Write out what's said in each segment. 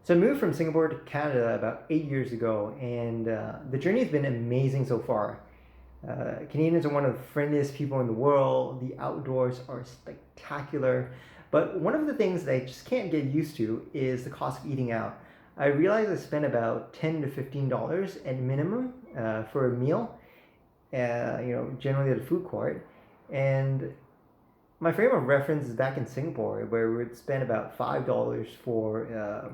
So I moved from Singapore to Canada about 8 years ago, and the journey has been amazing so far. Canadians are one of the friendliest people in the world. The outdoors are spectacular. But one of the things that I just can't get used to is the cost of eating out. I realize I spend about $10 to $15 at minimum for a meal, generally at a food court. And my frame of reference is back in Singapore, where we would spend about $5 for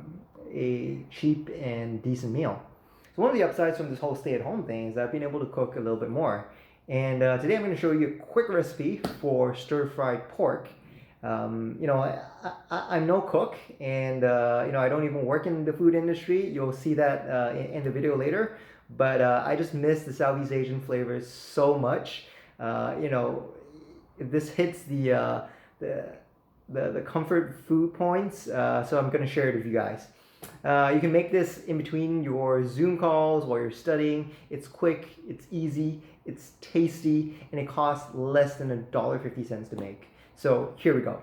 a cheap and decent meal. So one of the upsides from this whole stay-at-home thing is I've been able to cook a little bit more. And today I'm going to show you a quick recipe for stir-fried pork. I'm no cook, and I don't even work in the food industry. You'll see that in the video later. But I just miss the Southeast Asian flavors so much. This hits the comfort food points, so I'm going to share it with you guys. You can make this in between your Zoom calls while you're studying. It's quick, it's easy, it's tasty, and it costs less than $1.50 to make. So here we go.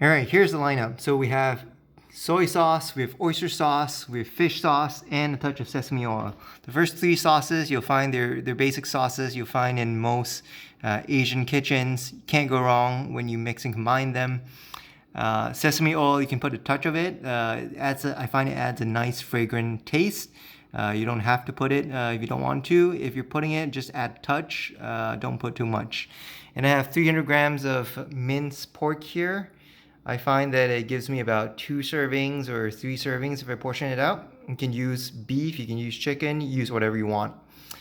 All right, here's the lineup. So we have soy sauce, we have oyster sauce, we have fish sauce, and a touch of sesame oil. The first three sauces, you'll find they're basic sauces you'll find in most Asian kitchens. You can't go wrong when you mix and combine them. Sesame oil, you can put a touch of it. I find it adds a nice fragrant taste. You don't have to put it if you don't want to. If you're putting it, just add a touch. Don't put too much. And I have 300 grams of minced pork here. I find that it gives me about 2 servings or 3 servings if I portion it out. You can use beef, you can use chicken, use whatever you want.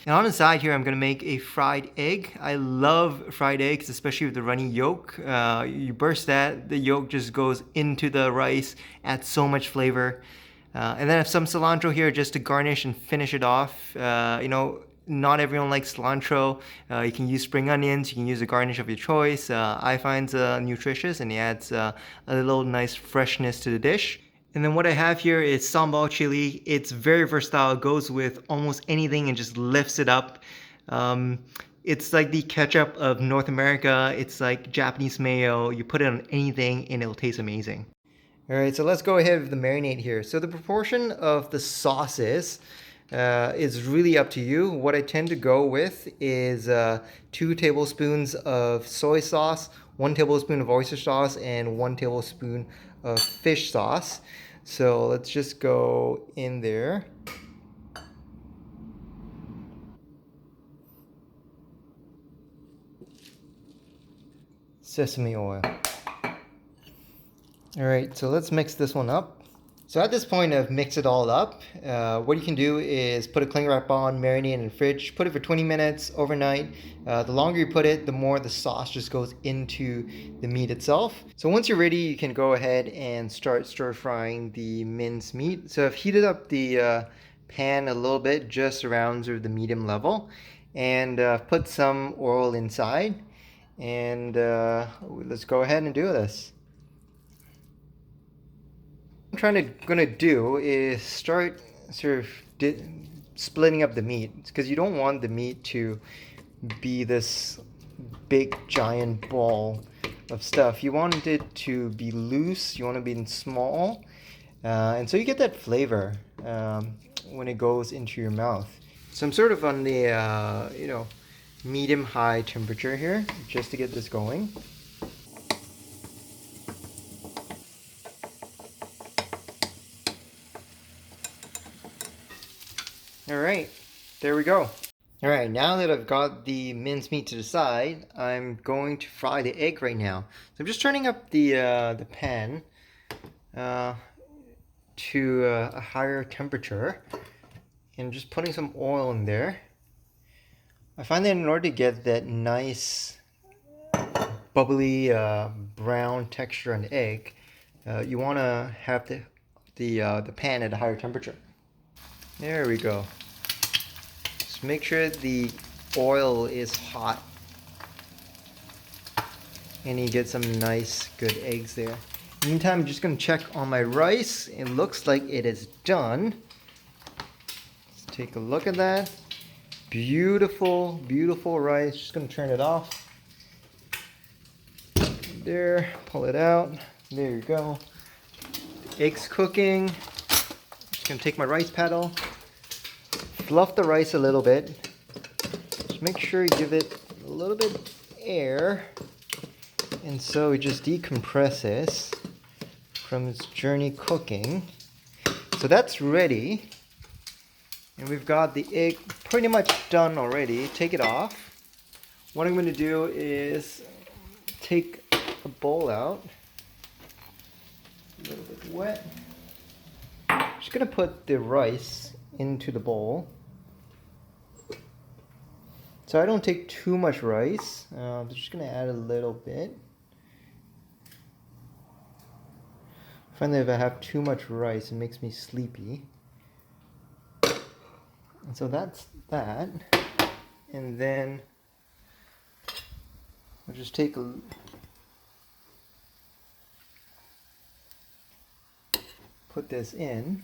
And on the side here, I'm going to make a fried egg. I love fried eggs, especially with the runny yolk. You burst that, the yolk just goes into the rice, adds so much flavor. And then I have some cilantro here just to garnish and finish it off. Not everyone likes cilantro. You can use spring onions, you can use a garnish of your choice. I find it nutritious and it adds a little nice freshness to the dish. And then what I have here is Sambal chili. It's very versatile. It goes with almost anything and just lifts it up. It's like the ketchup of North America. It's like Japanese mayo. You put it on anything and it'll taste amazing. All right, so let's go ahead with the marinade here. So the proportion of the sauces is really up to you. What I tend to go with is 2 tablespoons of soy sauce, 1 tablespoon of oyster sauce, and 1 tablespoon of fish sauce. So let's just go in there. Sesame oil. All right, so let's mix this one up. So at this point, I've mixed it all up. What you can do is put a cling wrap on, marinate in the fridge, put it for 20 minutes overnight. The longer you put it, the more the sauce just goes into the meat itself. So once you're ready, you can go ahead and start stir frying the minced meat. So I've heated up the pan a little bit, just around sort of the medium level, and put some oil inside. And let's go ahead and do this. What I'm gonna do is start sort of splitting up the meat, because you don't want the meat to be this big giant ball of stuff. You want it to be loose, you want it to be small, and so you get that flavor when it goes into your mouth. So I'm sort of on the medium high temperature here just to get this going. All right, there we go. All right, now that I've got the mincemeat to the side, I'm going to fry the egg right now. So I'm just turning up the pan to a higher temperature and just putting some oil in there. I find that in order to get that nice bubbly brown texture on the egg, you want to have the pan at a higher temperature. There we go. Just make sure the oil is hot and you get some nice good eggs there. Meantime, I'm just going to check on my rice. It looks like it is done. Let's take a look at that. Beautiful, beautiful rice. Just going to turn it off. There, pull it out. There you go. Eggs cooking. Just gonna take my rice paddle, fluff the rice a little bit. Just make sure you give it a little bit of air, and so it just decompresses from its journey cooking. So that's ready, and we've got the egg pretty much done already. Take it off. What I'm going to do is take a bowl out, a little bit wet. Just going to put the rice into the bowl. So I don't take too much rice. I'm just going to add a little bit. I find that if I have too much rice, it makes me sleepy. And so that's that. And then I'll just take a put this in.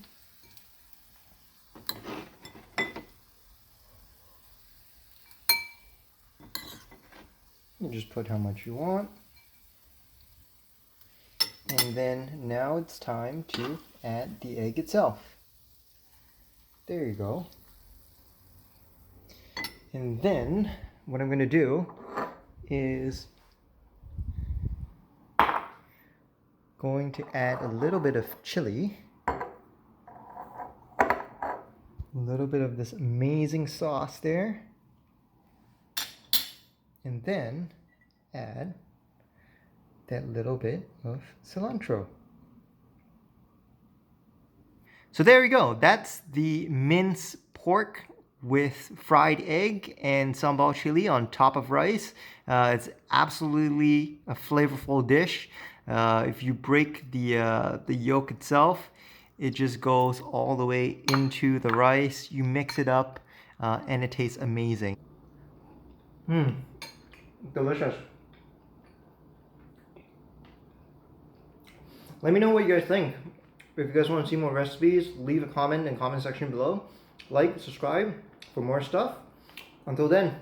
You just put how much you want. And then now it's time to add the egg itself. There you go. And then what I'm going to do is going to add a little bit of chili, a little bit of this amazing sauce there, and then add that little bit of cilantro. So there we go. That's the minced pork with fried egg and sambal chili on top of rice. It's absolutely a flavorful dish. If you break the yolk itself, it just goes all the way into the rice. You mix it up, and it tastes amazing. Delicious. Let me know what you guys think. If you guys want to see more recipes, leave a comment in the comment section below. Like, subscribe for more stuff. Until then.